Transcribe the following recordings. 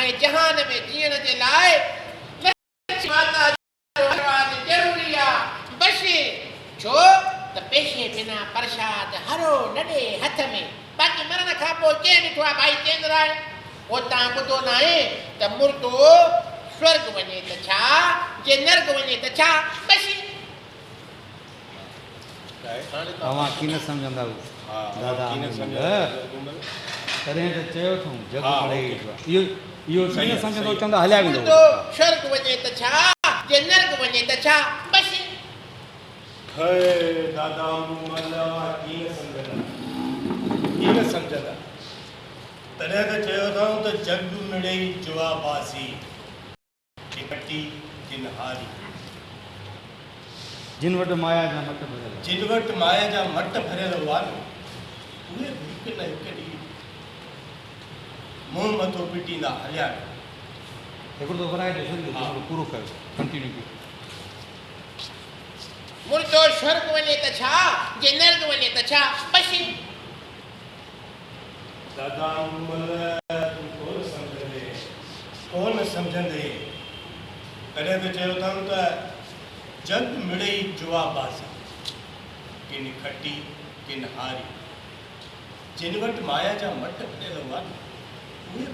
आहे जहान में जीअण जे लाइ लक्ष्मी माता जो आशीर्वाद ज़रूरी आहे बस छो त पैसे बिना प्रसाद हरो नॾे हथ में बाक़ी मरण खां पोइ कंहिं ॾिठो आहे भाई चेंद्राए उतां ॿुधो न आहे त मुर्दो स्वर्ग वञे त छा जे नर्क वञे त छा बस तव्हां कीन सम्झंदा दादा तॾहिं त चयो अथऊं जग मिड़ई इहो इहो कीन सम्झंदो चवंदा हलिया वेंदो मुर्दो स्वर्ग वञे त छा जे नर्क वञे त छा बस दादा कीन सम्झंदा तॾहिं त चयो अथऊं त जग मिड़ई जुआ बासी कटी किन हारी जिन वटि माया जा मट भरियल जिन वटि माया जा मट भरियल हुआ न उहे बि हिकु न हिकु ॾींहुं मुंहुं मथो पिटींदा हलिया हिकिड़ो दफ़ो वराए ॾिसो पूरो कयो कंटिन्यू कयो मुर्दो स्वर्ग वञे त छा जे नर्क वञे त छा बस दादा कोन सम्झंदे कॾहिं त चयो अथऊं त जग मिड़ई जुआ बासी किन खटी किन हारी जिन वटि माया जा मट भरियल हुआ न उहे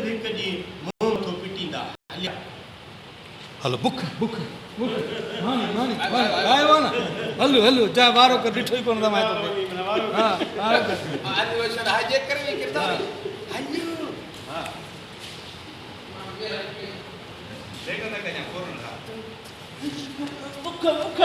बि हिकु ॾींहुं मुंहुं मथो पिटींदा हलिया हलो बुख बुख बुख आयो न हलो हलो जा वारो कर ॾिठो ई कोन मां हा वारो कर अधिवेशन हाइजेक करने कितना हल्लो हा देखो ना कन्या कोरोना बुख बुख